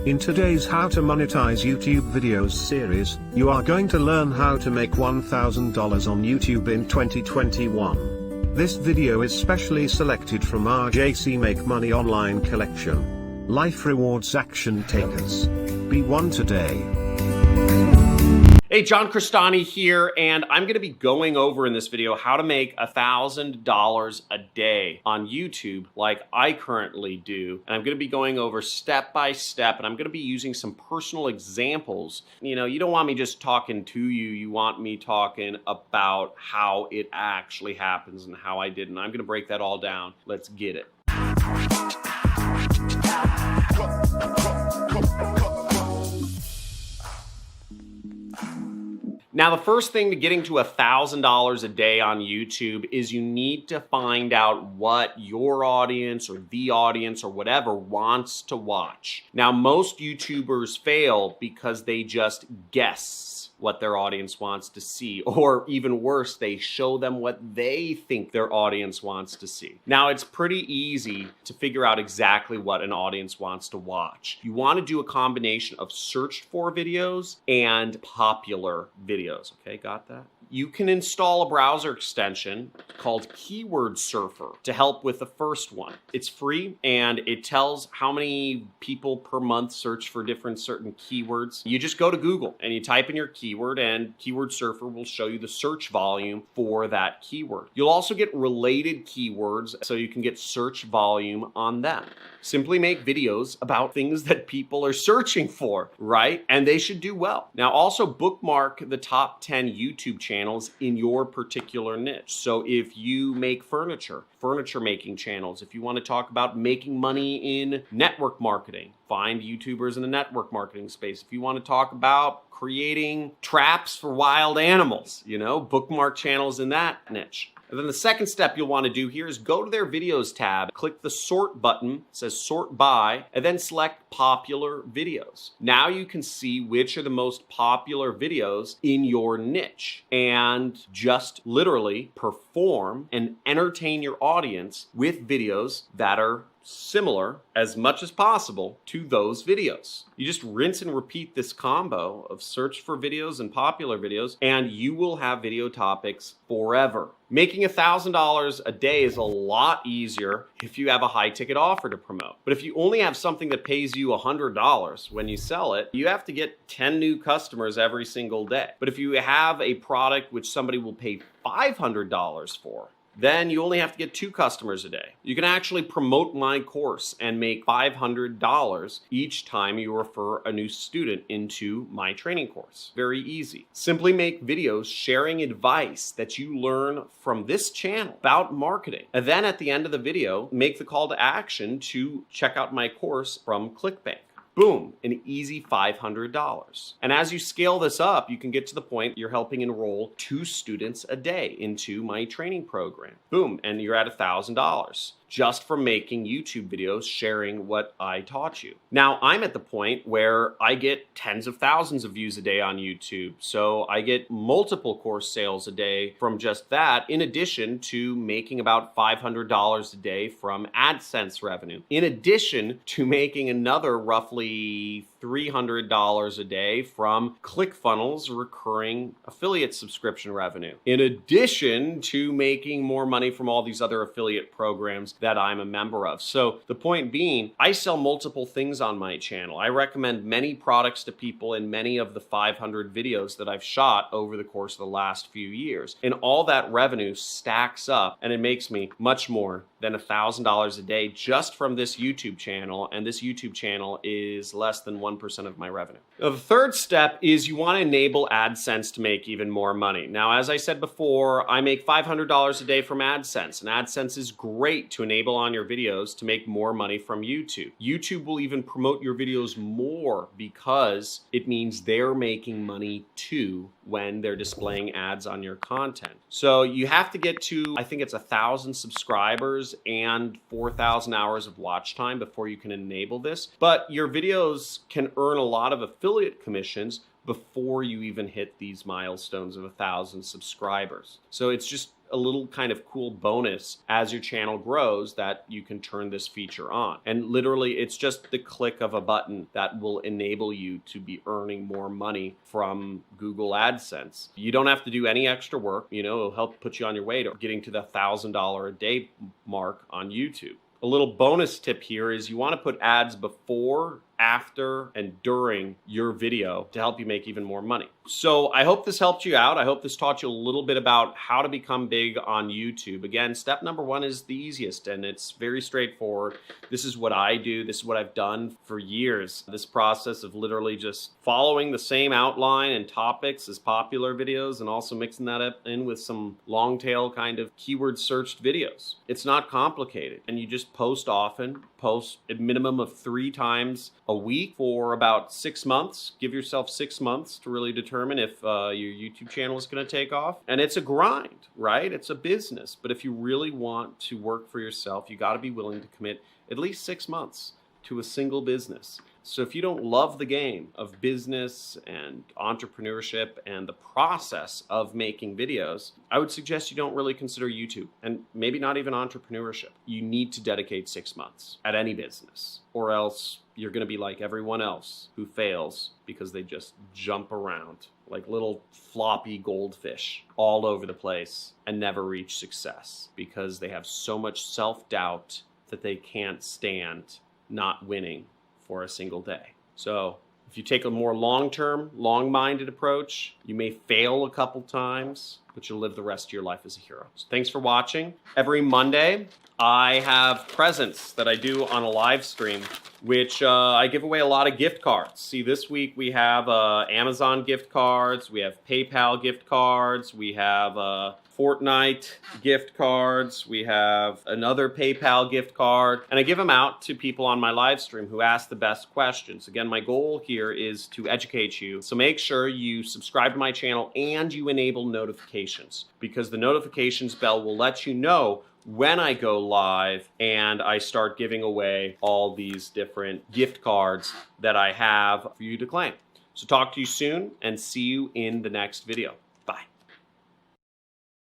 In today's How to Monetize YouTube videos series, you are going to learn how to make $1,000 on YouTube in 2021. This video is specially selected from our JC Make Money online collection. Life Rewards Action Takers. Be one today. Hey, John Crestani here, and I'm going to be going over in this video how to make $1,000 a day on YouTube like I currently do. And I'm going to be going over step by step, and I'm going to be using some personal examples. You know, you don't want me just talking to you. You want me talking about how it actually happens and how I did. And I'm going to break that all down. Let's get it. Now, the first thing to getting to $1,000 a day on YouTube is you need to find out what your audience or the audience or whatever wants to watch. Now, most YouTubers fail because they just guess what their audience wants to see, or even worse, they show them what they think their audience wants to see. Now, it's pretty easy to figure out exactly what an audience wants to watch. You want to do a combination of searched for videos and popular videos. Okay, got that? You can install a browser extension called Keyword Surfer to help with the first one. It's free and it tells how many people per month search for certain keywords. You just go to Google and you type in your keyword, and Keyword Surfer will show you the search volume for that keyword. You'll also get related keywords so you can get search volume on them. Simply make videos about things that people are searching for, right? And they should do well. Now, also bookmark the top 10 YouTube channels in your particular niche. So if you make furniture making channels, if you want to talk about making money in network marketing, find YouTubers in the network marketing space. If you want to talk about creating traps for wild animals, bookmark channels in that niche. And then the second step you'll want to do here is go to their videos tab, click the sort button, it says sort by, and then select popular videos. Now you can see which are the most popular videos in your niche and just literally perform and entertain your audience with videos that are similar as much as possible to those videos. You just rinse and repeat this combo of search for videos and popular videos, and you will have video topics forever. Making $1,000 a day is a lot easier if you have a high ticket offer to promote. But if you only have something that pays you $100 when you sell it, you have to get 10 new customers every single day. But if you have a product which somebody will pay $500 for, then you only have to get 2 customers a day. You can actually promote my course and make $500 each time you refer a new student into my training course. Very easy. Simply make videos sharing advice that you learn from this channel about marketing. And then at the end of the video, make the call to action to check out my course from ClickBank. Boom, an easy $500. And as you scale this up, you can get to the point you're helping enroll 2 students a day into my training program. Boom, and you're at $1,000 just from making YouTube videos sharing what I taught you. Now, I'm at the point where I get tens of thousands of views a day on YouTube, so I get multiple course sales a day from just that, in addition to making about $500 a day from AdSense revenue, in addition to making another roughly $300 a day from ClickFunnels recurring affiliate subscription revenue, in addition to making more money from all these other affiliate programs that I'm a member of. So the point being, I sell multiple things on my channel. I recommend many products to people in many of the 500 videos that I've shot over the course of the last few years. And all that revenue stacks up, and it makes me much more than $1,000 a day just from this YouTube channel, and this YouTube channel is less than 1% of my revenue. Now, the third step is you want to enable AdSense to make even more money. Now, as I said before, I make $500 a day from AdSense, and AdSense is great to enable on your videos to make more money from YouTube. YouTube will even promote your videos more because it means they're making money too when they're displaying ads on your content. So you have to get to, I think it's 1,000 subscribers and 4,000 hours of watch time before you can enable this. But your videos can can earn a lot of affiliate commissions before you even hit these milestones of 1,000 subscribers. So it's just a little kind of cool bonus as your channel grows that you can turn this feature on. And literally it's just the click of a button that will enable you to be earning more money from Google AdSense. You don't have to do any extra work, you know, it'll help put you on your way to getting to the $1,000 a day mark on YouTube. A little bonus tip here is you want to put ads before, after, and during your video to help you make even more money. So I hope this helped you out. I hope this taught you a little bit about how to become big on YouTube. Again, step number one is the easiest and it's very straightforward. This is what I do. This is what I've done for years. This process of literally just following the same outline and topics as popular videos and also mixing that up in with some long tail kind of keyword searched videos. It's not complicated and you just post often, post a minimum of 3 times a week for about 6 months. Give yourself 6 months to really determine if your YouTube channel is going to take off. And it's a grind, right? It's a business. But if you really want to work for yourself, you got to be willing to commit at least 6 months to a single business. So if you don't love the game of business and entrepreneurship and the process of making videos, I would suggest you don't really consider YouTube and maybe not even entrepreneurship. You need to dedicate 6 months at any business, or else you're going to be like everyone else who fails because they just jump around like little floppy goldfish all over the place and never reach success because they have so much self-doubt that they can't stand not winning for a single day. So if you take a more long-term, long-minded approach, you may fail a couple times, but you'll live the rest of your life as a hero. So thanks for watching. Every Monday, I have presents that I do on a live stream, which I give away a lot of gift cards. See, this week we have Amazon gift cards, we have PayPal gift cards, we have Fortnite gift cards, we have another PayPal gift card, and I give them out to people on my live stream who ask the best questions. Again, my goal here is to educate you, so make sure you subscribe to my channel and you enable notifications, because the notifications bell will let you know when I go live and I start giving away all these different gift cards that I have for you to claim. So talk to you soon and see you in the next video.